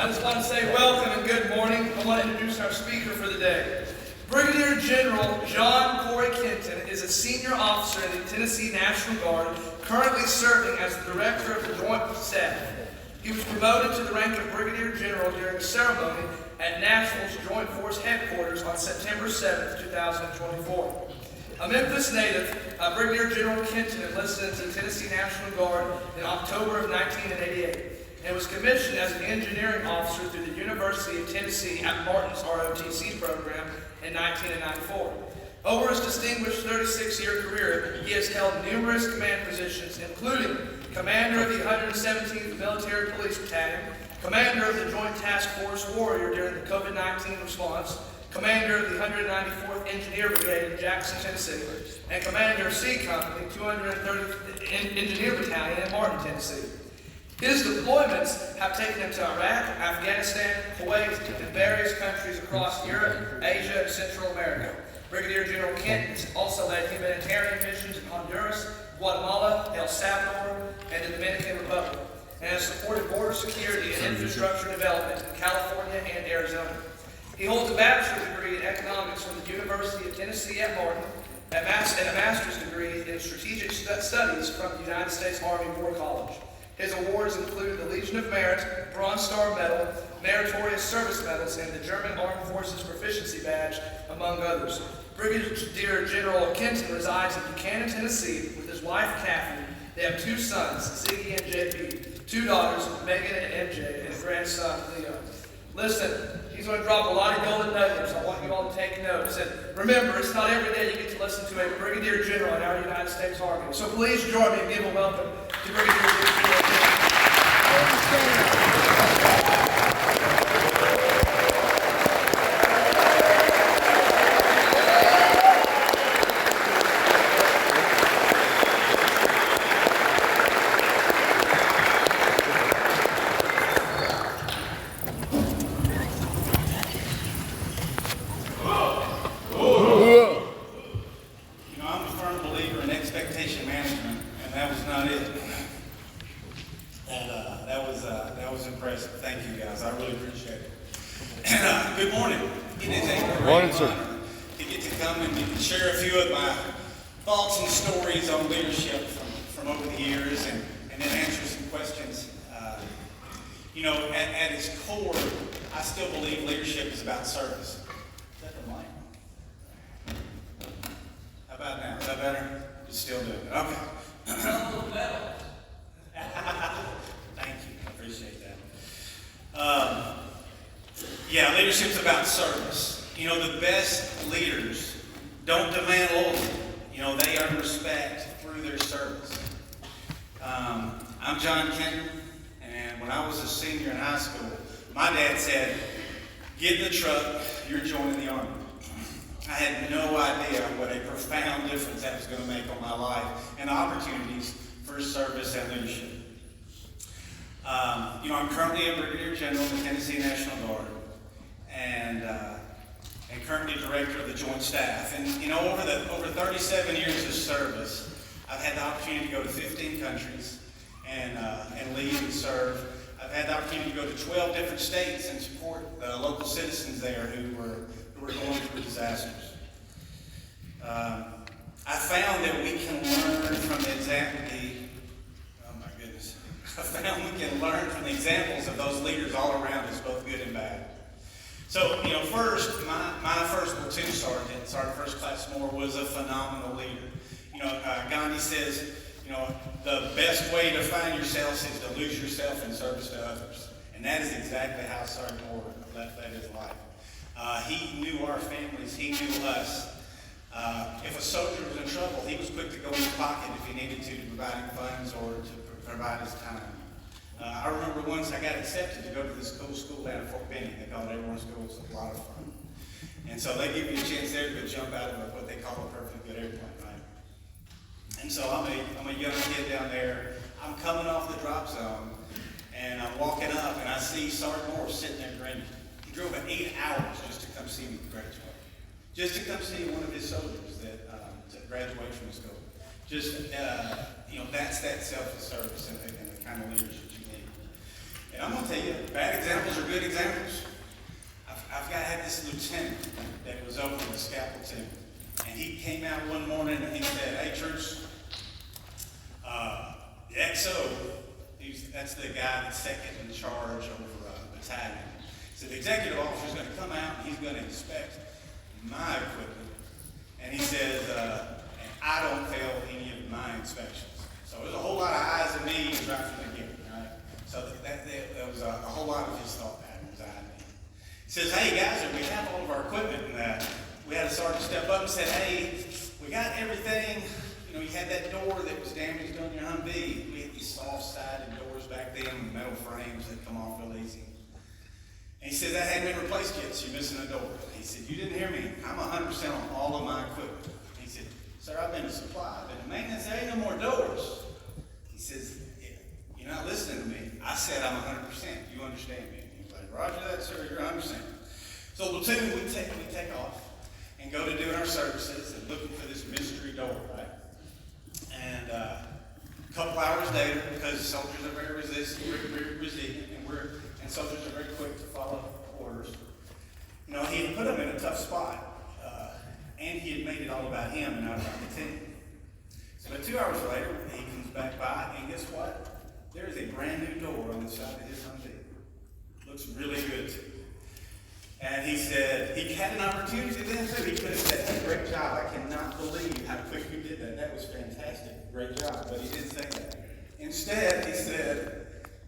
I just want to say welcome and good morning. I want to introduce our speaker for the day. Brigadier General John Corey Kinton is a senior officer in the Tennessee National Guard, currently serving as the Director of the Joint Staff. He was promoted to the rank of Brigadier General during a ceremony at Nashville's Joint Force Headquarters on September 7, 2024. A Memphis native, Brigadier General Kinton enlisted into the Tennessee National Guard in October of 1988 and was commissioned as an engineering officer through the University of Tennessee at Martin's ROTC program in 1994. Over his distinguished 36-year career, he has held numerous command positions, including Commander of the 117th Military Police Battalion, Commander of the Joint Task Force Warrior during the COVID-19 response, Commander of the 194th Engineer Brigade in Jackson, Tennessee, and Commander of C Company, 230th Engineer Battalion in Martin, Tennessee. His deployments have taken him to Iraq, Afghanistan, Kuwait, and various countries across Europe, Asia, and Central America. Brigadier General Kinton has also led humanitarian missions in Honduras, Guatemala, El Salvador, and the Dominican Republic, and has supported border security and infrastructure development in California and Arizona. He holds a bachelor's degree in economics from the University of Tennessee at Martin, and a master's degree in strategic studies from the United States Army War College. His awards include the Legion of Merit, Bronze Star Medal, Meritorious Service Medals, and the German Armed Forces Proficiency Badge, among others. Brigadier General Kinton resides in Buchanan, Tennessee, with his wife, Kathy. They have two sons, Ziggy and JP, two daughters, Megan and MJ, and a grandson, Leo. Listen, he's going to drop a lot of golden nuggets. I want you all to take notes. And remember, it's not every day you get to listen to a Brigadier General in our United States Army. So please join me and give a welcome to Brigadier General Kinton. That was impressive. Thank you, guys. I really appreciate it. And good morning. It is a great honor to get to come and share a few of my thoughts and stories on leadership from over the years, and then answer some questions. At its core, I still believe leadership is about service. Is that the mic? How about now? Is that better? It's still doing it. Okay. Thank you. I appreciate that. Leadership's about service. The best leaders don't demand loyalty. They earn respect through their service. I'm John Kinton, and when I was a senior in high school, my dad said, "Get in the truck, you're joining the Army." I had no idea what a profound difference that was going to make on my life and opportunities for service and leadership. I'm currently a Brigadier General in the Tennessee National Guard, and currently Director of the Joint Staff. And over 37 years of service, I've had the opportunity to go to 15 countries and lead and serve. I've had the opportunity to go to 12 different states and support the local citizens there who were going through disasters. I found that we can learn from the examples of those leaders all around us, both good and bad. So, first, my first platoon sergeant, Sergeant First Class Moore, was a phenomenal leader. Gandhi says, the best way to find yourself is to lose yourself in service to others. And that is exactly how Sergeant Moore led his life. He knew our families, he knew us. If a soldier was in trouble, he was quick to go in his pocket if he needed to provide him funds or to provide his time. I remember once I got accepted to go to this cool school down at Fort Benning. They called it Everyone's School. It's a lot of fun. And so they give you a chance there to go jump out of what they call a perfectly good airplane, right? And so I'm a young kid down there. I'm coming off the drop zone, and I'm walking up, and I see Sergeant Moore sitting there grinning. He drove 8 hours just to come see me graduate. Just to come see one of his soldiers that to graduate from school. That's that selfless service and the kind of leadership you need. And I'm going to tell you, bad examples are good examples. I had this lieutenant that was over in the scalpel team, and he came out one morning and he said, "Hey, troops, the XO, that's the guy that's second in charge over battalion. So the executive officer is going to come out and he's going to inspect my equipment." And he says, "And I don't fail any of my inspections." So there's a whole lot of eyes and me right from the beginning, right? So that was a whole lot of his thought patterns, I mean. He says, "Hey guys, we have all of our equipment," and we had a sergeant step up and said, "Hey, we got everything. You know, you had that door that was damaged on your Humvee. We had these soft-sided doors back then with metal frames that come off real easy." And he said, "That hadn't been replaced yet, so you're missing a door." He said, "You didn't hear me. I'm 100% on all of my equipment." He said, "Sir, I've been to supply, I've been to maintenance, there ain't no more doors." He says, "You're not listening to me. I said I'm 100%. You understand me?" He's like, "Roger that, sir. You're 100%. So platoon, we take off and go to doing our services and looking for this mystery door, right? And a couple hours later, because soldiers are very resilient, and soldiers are very quick to follow orders, you know, he had put them in a tough spot, and he had made it all about him and not about the team. So about 2 hours later, he comes back by, and guess what? There is a brand new door on the side of his Humvee. Looks really good to him. And he said, he had an opportunity then too. He could have said, "Hey, great job. I cannot believe how quick you did that. That was fantastic. Great job." But he didn't say that. Instead, he said,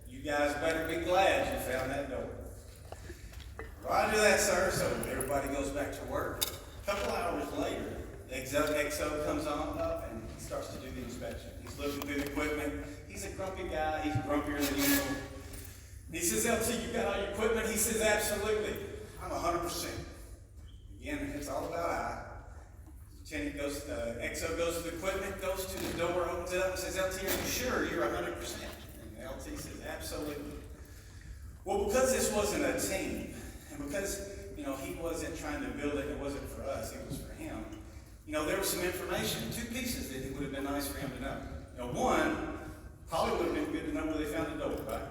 "You guys better be glad you found that door." Roger that, sir. So everybody goes back to work. A couple hours later, the XO comes on up and he starts to do the inspection. He's looking through the equipment. He's a grumpy guy. He's grumpier than usual. He says, "LT, you got all your equipment?" He says, "Absolutely. I'm 100%. Again, it's all about I. Lieutenant goes, XO goes to the equipment, goes to the door, opens it up, and says, "LT, are you sure you're 100%? And LT says, "Absolutely." Well, because this wasn't a team, and because, you know, he wasn't trying to build it, it wasn't for us, it was for him. You know, there was some information, 2 pieces that it would have been nice for him to know. You know, one, probably would have been good to know where they found the door, right?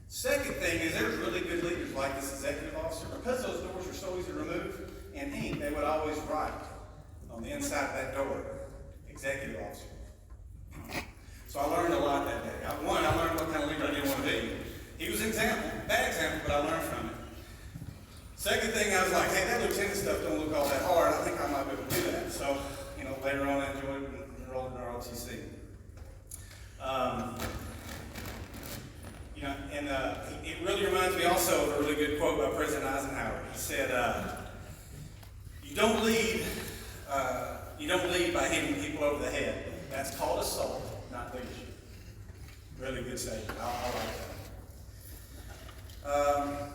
Second thing is there's really good leaders like this executive officer. Because those doors were so easy to remove, in ink, they would always write on the inside of that door, "Executive officer." So I learned a lot that day. One, I learned what kind of leader I didn't want to be. He was an example, bad example, but I learned from it. Second thing, I was like, hey, that lieutenant stuff don't look all that hard. I think I might be able to do that. So, you know, later on I enjoyed enrolled in ROTC. You know, and it really reminds me also of a really good quote by President Eisenhower. He said, you don't lead by hitting people over the head. That's called assault, not leadership." Really good statement. I like that.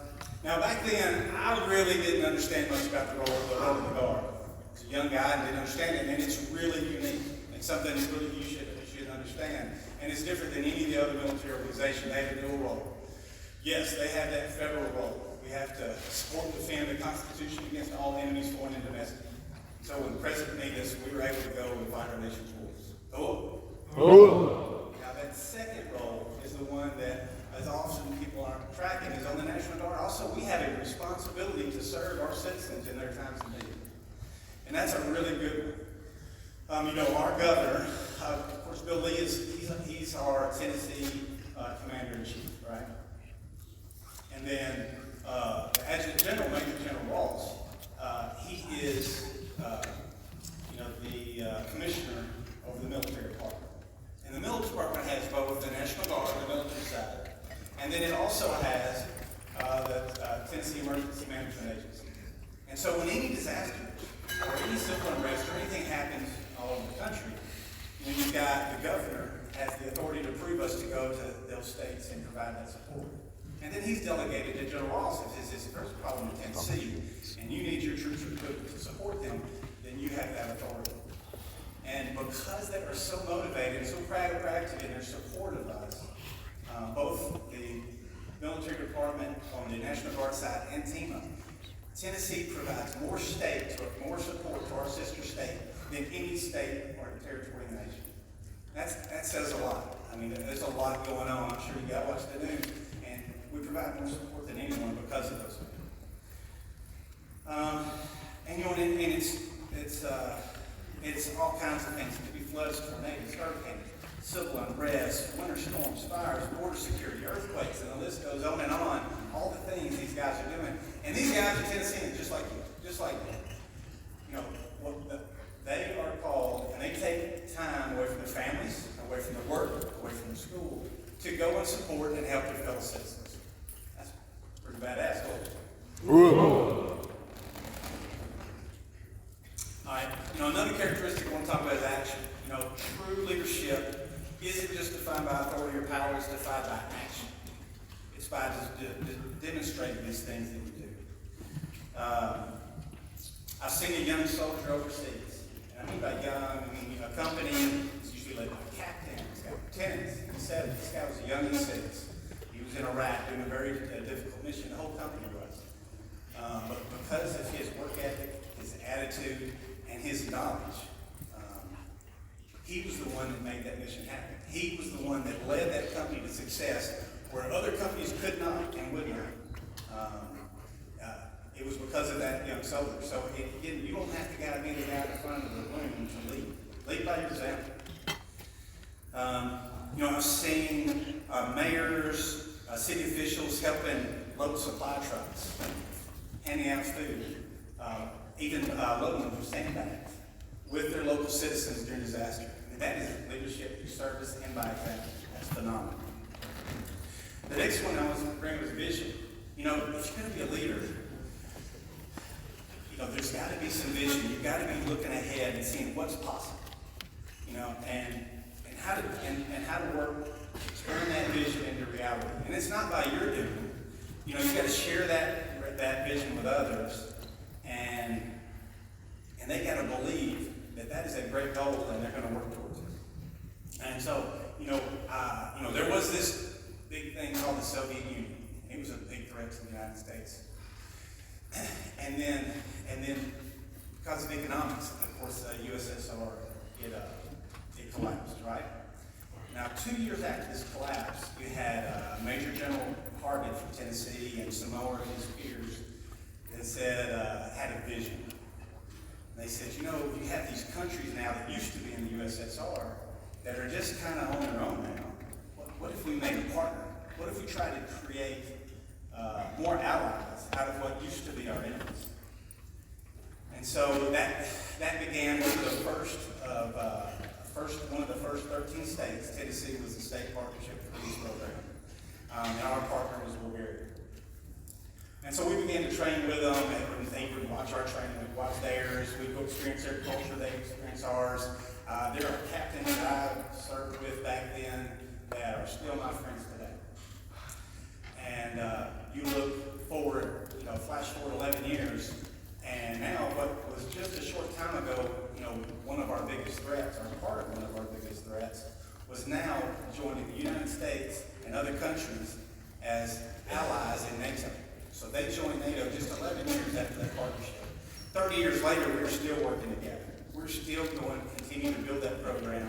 Now back then, I really didn't understand much about the role of the Guard. I was a young guy and didn't understand it, and it's really unique. It's something that really you should understand. And it's different than any of the other military organizations. They have a dual role. Yes, they have that federal role. We have to support and defend the Constitution against all enemies, foreign and domestic. So when the President needed us, we were able to go and fight our nation's wars. Now that second role is the one that, as often people aren't tracking, is on the National Guard. Also, we have a responsibility to serve our citizens in their times of need. And that's a really good one. You know, our governor, of course, Bill Lee, he's our Tennessee Commander-in-Chief, right? And then the Adjutant General, Major General Ross, he is, the Commissioner over the Military Department. And the Military Department has both the National Guard on the military side, and then it also has the Tennessee Emergency Management Agency. And so when any disaster or any civil unrest or anything happens all over the country, you've got the governor has the authority to approve us to go to those states and provide that support. And then he's delegated to General Ross if there's a problem in Tennessee, and you need your troops to support them, then you have that authority. And because they are so motivated and so proactive in their support of us, both the military department on the National Guard side and TEMA, Tennessee provides more support to our sister state than any state or territory in the nation. That says a lot. I mean, there's a lot going on. I'm sure you got to watch the news. And we provide more support than anyone because of those people. And you know, and it's all kinds of things. It could be floods, tornadoes, hurricanes, civil unrest, winter storms, fires, border security, earthquakes, and the list goes on and on. All the things these guys are doing. And these guys are Tennesseans, just like you, just like me. You know, they are called, and they take time away from their families, away from their work, away from their school, to go and support and help their fellow citizens. That's pretty badass, Whoa. All right, you know, another characteristic I want to talk about is action. You know, true leadership isn't just defined by authority or power, it's defined by action. It's by just demonstrating these things that we do. I've seen a young soldier overseas. And I mean by young, I mean, a company is usually led by a captain, it's got lieutenants. He said this guy was young in six. He was in Iraq doing a very difficult mission. The whole company was. But because of his work ethic, his attitude, and his knowledge, he was the one that made that mission happen. He was the one that led that company to success where other companies could not and would not. It was because of that young soldier. So again, you don't have to gotta be the guy in front of the room to lead. Lead by your example. You know, I've seen mayors, city officials helping load supply trucks, handing out food, even loading them with sandbags with their local citizens during disaster. And that is leadership through service and by example. That's phenomenal. The next one I was bringing was vision. You know, if you're going to be a leader, you know, there's got to be some vision. You've got to be looking ahead and seeing what's possible. You know, and how to work to turn that vision into reality. And it's not by your doing. You know, you've got to share that vision with others, and they got to believe that is a great goal, and they're going to work towards it. And so, you know, there was this big thing called the Soviet Union. It was a big threat to the United States. And then because of economics, of course, the USSR, it collapsed, right? Now, 2 years after this collapse, you had Major General Hargett from Tennessee and some more of his peers that said, had a vision. They said, you know, you have these countries now that used to be in the USSR that are just kind of on their own now. What if we made a partner? What if we tried to create more allies out of what used to be our enemies? And so that began with one of the first 13 states. Tennessee was the state partnership for the peace program, and our partner was Bulgaria. And so we began to train with them, and they would watch our training, we'd watch theirs, we'd go experience their culture, they'd experience ours. There are captains that I served with back then that are still my friends today. And you look forward, you know, flash forward 11 years, and now what was just a short time ago, you know, one of our biggest threats, or part of one of our biggest threats, was now joining the United States and other countries as allies in NATO. So they joined NATO just 11 years after that partnership. 30 years later, we're still working together. We're still going to continue to build that program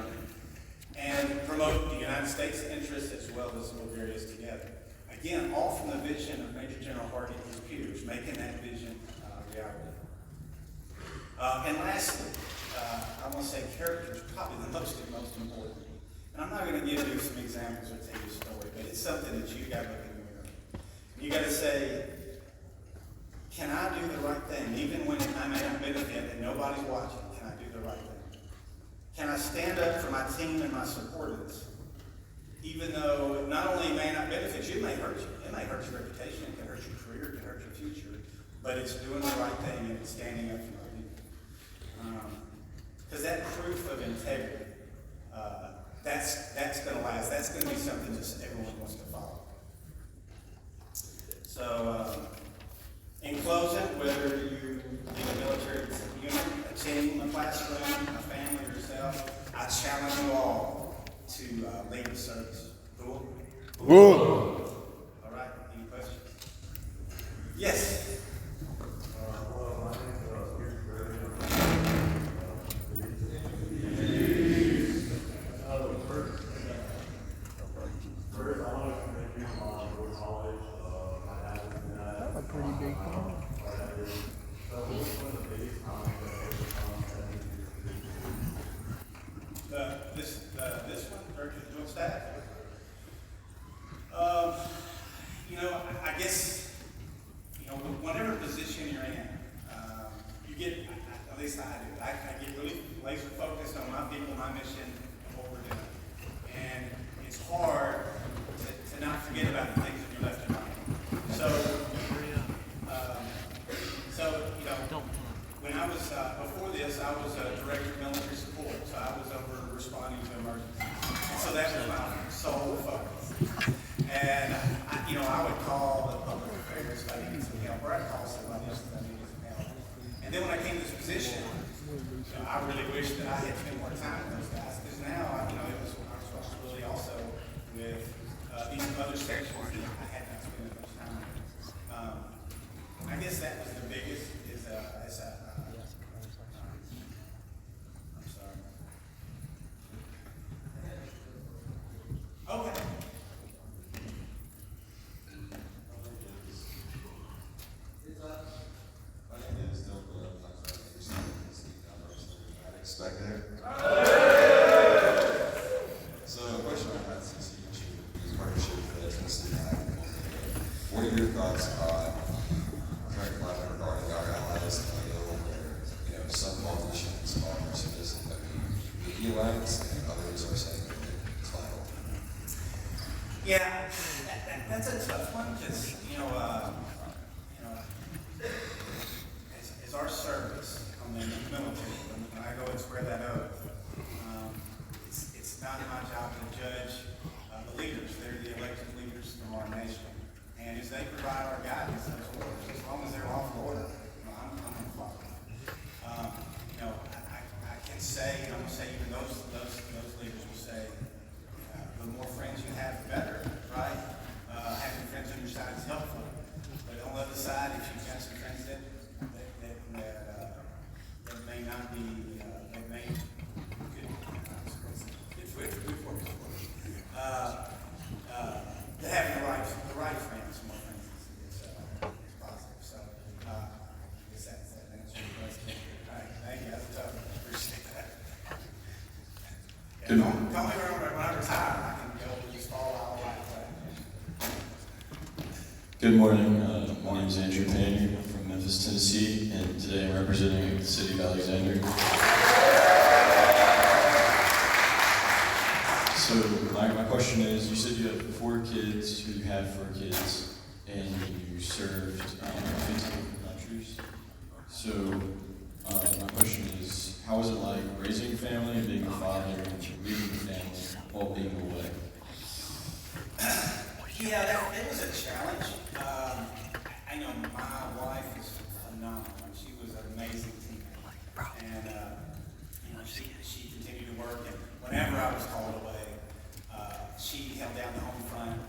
and promote the United States' interests as well as Bulgaria's together. Again, all from the vision of Major General Hargett and his peers, making that vision reality. And lastly, I want to say character is probably the most important. And I'm not going to give you some examples or tell you a story, but it's something that you got to look in the mirror. You got to say, can I do the right thing, even when I may not benefit and nobody's watching? Can I do the right thing? Can I stand up for my team and my subordinates, even though not only it may not benefit you, it may hurt you. It may hurt your reputation, it can hurt your career, it can hurt your future, but it's doing the right thing and it's standing up for my people. Because that proof of integrity, that's going to last. That's going to be something just everyone wants to follow. So, in closing, whether you in a military unit, a team, a classroom, a family, or yourself, I challenge you all to lead with service. Cool? Cool. All right. Any questions? Yes. Well, my name is Brigadier. First, I want to commend you on your college. pretty big farm. This one, Director of the Joint Staff. I guess, whatever position you're in, you get, at least I do, I get really laser focused on my people, my mission, and what we're doing. And it's hard to not forget about the things that you're left behind. When I was, before this, I was a director of military support, so I was over responding to emergencies. And so that was my sole focus. And, I would call the public affairs if I needed some help, or I'd call somebody else if I needed some help. And then when I came to this position, I really wish that I had spent more time with those guys, because now, it was my responsibility also with these other sections that I had not spent as much time with. I guess that was the biggest, I'm sorry. Okay. Back there. So, a question I had since you mentioned the partnership with Tennessee Ag. What are your thoughts on current climate regarding our allies in the middle where, some politicians are suggesting that we be alliance and others are saying that it's vital? Yeah, that's a tough one because, as our service on the military, when I go and spread that oath, it's not my job to judge the leaders. They're the elected leaders from our nation. And as they provide our guidance, those orders, as long as they're off order, I'm going to follow. I can say, I'm going to say even those leaders will say, the more friends you have, the better, right? Having friends on your side is helpful. But on the other side, if you've got some friends that may not be, that may having the right friends, more friends is positive. So, I guess that answers your question. All right, thank you. That's tough. Appreciate that. Yeah, call me when I retire. I can go and just fall out right. Good morning. My name is Andrew Payne. I'm from Memphis, Tennessee, and today I'm representing the city of Alexander. So my question is, you said you have 4 kids, you have 4 kids, and you served 15 countries. So my question is, how was it like raising a family and being a father and leading a family while being away? Yeah, that was a challenge. I know my wife is phenomenal. She was an amazing teammate, and she continued to work. And whenever I was called away, she held down the home front.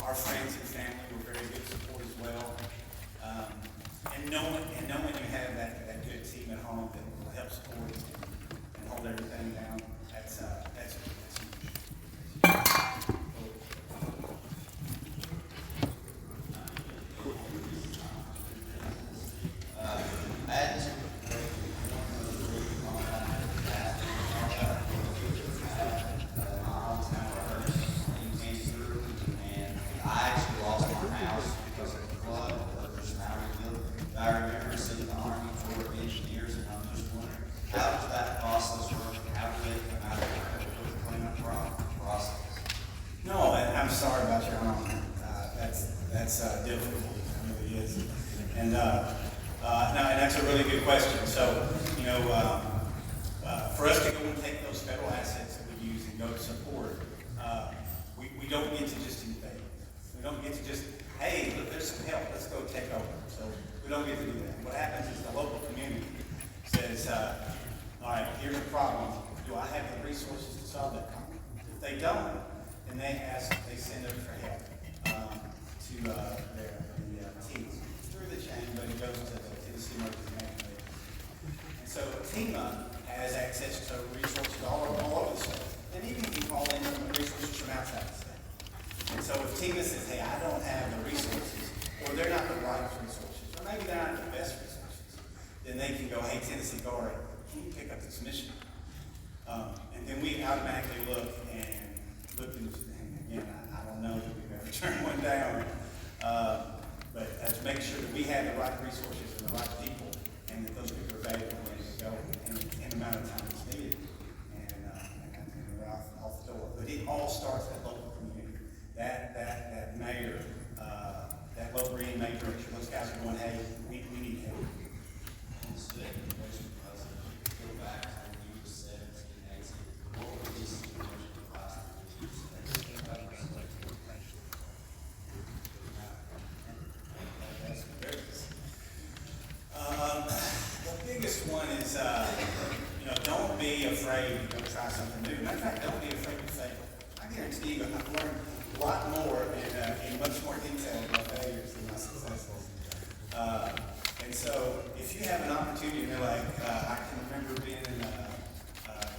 Our friends and family were very good support as well. And knowing you have that good team at home that will help support and hold everything down, that's huge. No, and I'm sorry about your mom. That's difficult. It really is. And and that's a really good question. So, for us to go and take those federal assets that we use and go to support, we don't get to just invade. We don't get to just, hey, look, there's some help. Let's go take over. So we don't get to do that. What happens is the local community says, all right, here's the problem. Do I have the resources to solve that problem? If they don't, then they send them for help to their teams through the chain, but it goes to the Tennessee Emergency Management Agency. And so TEMA has access to resources all over the state, and even you can call in resources from outside the state. And so if TEMA says, hey, I don't have the resources, or they're not the right make sure that we have the right resources and the right people, and that those people are available and ready to go in the amount of time it's needed. And we're off the door. But it all starts at local community. That mayor, that local green mayor, those guys are going, hey, we need help. Go back to when you were 17, 18, what were these emerging classes that you The biggest one is, don't be afraid to go try something new. Matter of fact, don't be afraid to fail. I guarantee you, I've learned a lot more in much more detail about failures than my successes. And so, if you have an opportunity, and they're like, I can remember being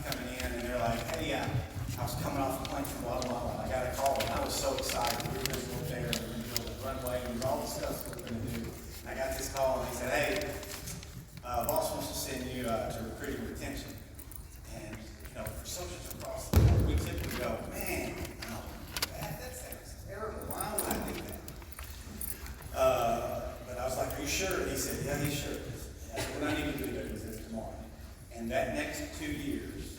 coming in, and they're like, hey, I was coming off a plane from Guatemala, and I got a call, and I was so excited. We were going to go there, and we were going to build a runway, and all the stuff we were going to do. I got this call, and he said, hey, boss wants to send you to recruiting retention. And, for soldiers across the board, we typically go, man, no, that sounds terrible. Why would I do that? But I was like, are you sure? And he said, yeah, he's sure. I said, what I need to do is this tomorrow. And that next 2 years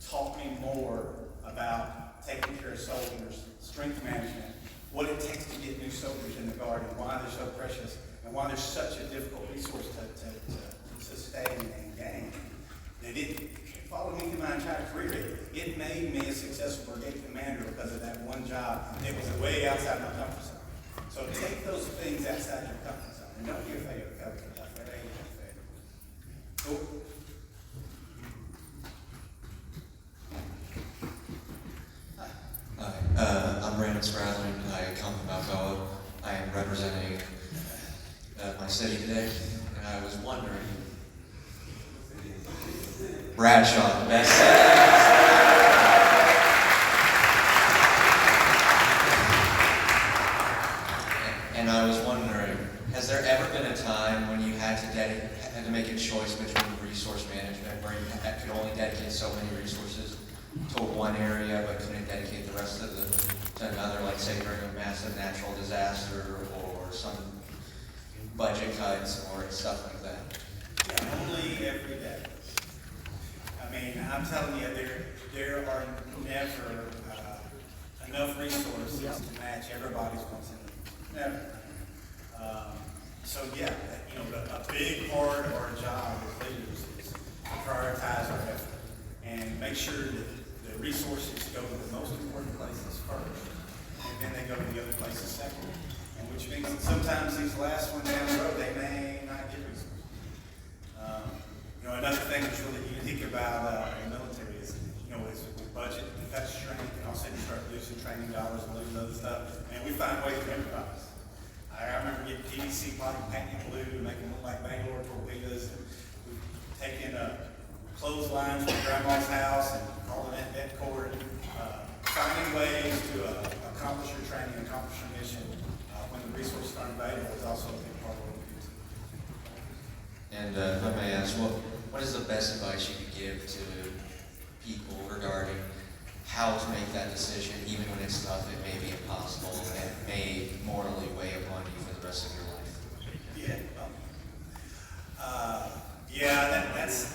taught me more about taking care of soldiers, strength management, what it takes to get new soldiers in the Guard, and why they're so precious, and why they're such a difficult resource to sustain and gain. That it followed me through my entire career. It made me a successful brigade commander because of that one job. It was way outside my comfort zone. So take those things outside your comfort zone, and don't be afraid of failure. Cool. Hi, I'm Brandon Spradlin. I come from Alcoa. I am representing my city today, and I was wondering, Bradshaw, the best city. And I was wondering, has there ever been a time when you had to make a choice between resource management, where you could only dedicate so many resources to one area, but couldn't dedicate the rest of them to another, like say during a massive natural disaster or some budget cuts or stuff like that? Yeah, only every day. I mean, I'm telling you, there are never enough resources to match everybody's wants and needs. Never. So yeah, a big part of our job as leaders is to prioritize our effort and make sure that the resources go to the most important places first, and then they go to the other places second. And which means that sometimes these last ones down the road, they may not get resources. Another thing that's really unique about the military is, is with budget, we cut strength, and all of a sudden you start losing training dollars and losing other stuff, and we find ways to improvise. I remember getting PVC pipe and painting it blue to make them look like Bangalore torpedoes. And we've taken clotheslines from grandma's house and calling that vet cord. Finding ways to accomplish your training, accomplish your mission when the resources aren't available is also a big part of what we do. And if I may ask, what is the best advice you could give to people regarding how to make that decision, even when it's tough, it may be impossible, and it may morally weigh upon you for the rest of your life?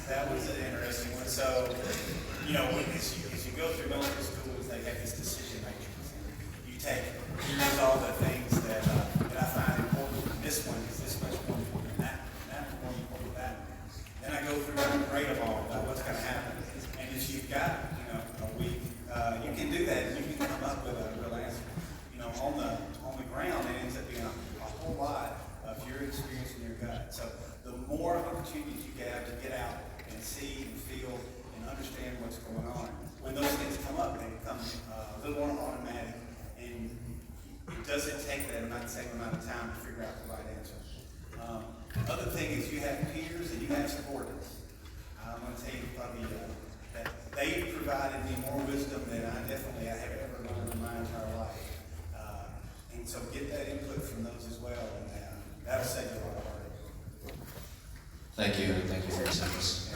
That was an interesting one. So, as you go through military schools, they have this decision matrix. You take, here's all the things that I find important. This one is this much more important than that more important than that. Then I go through and grade them all about what's going to happen. And if you've got, a week, you can do that and you can come up with a real answer. On the ground, it ends up being a whole lot of your experience in your gut. So the more opportunities you have to get out and see and feel and understand what's going on, when those things come up, they become a little more automatic, and it doesn't take that same amount of time to figure out the right answer. Other thing is you have peers and you have supporters. I'm going to tell you probably that they provided me more wisdom than I have ever learned in my entire life. And so get that input from those as well, and that'll save you a lot of heartache. Thank you, and thank you for your service.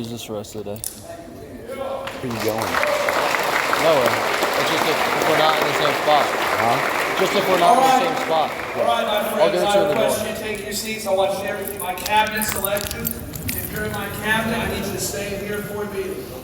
use this the rest of the day. Where you going? Nowhere. It's just if we're not in the same spot. Huh? Just if we're not in the same spot. All right, my I'll friends, give it I to you in the request door. you take your seats. I want you to share with you my cabinet selection. If you're in my cabinet, I need you to stay in here for a meeting.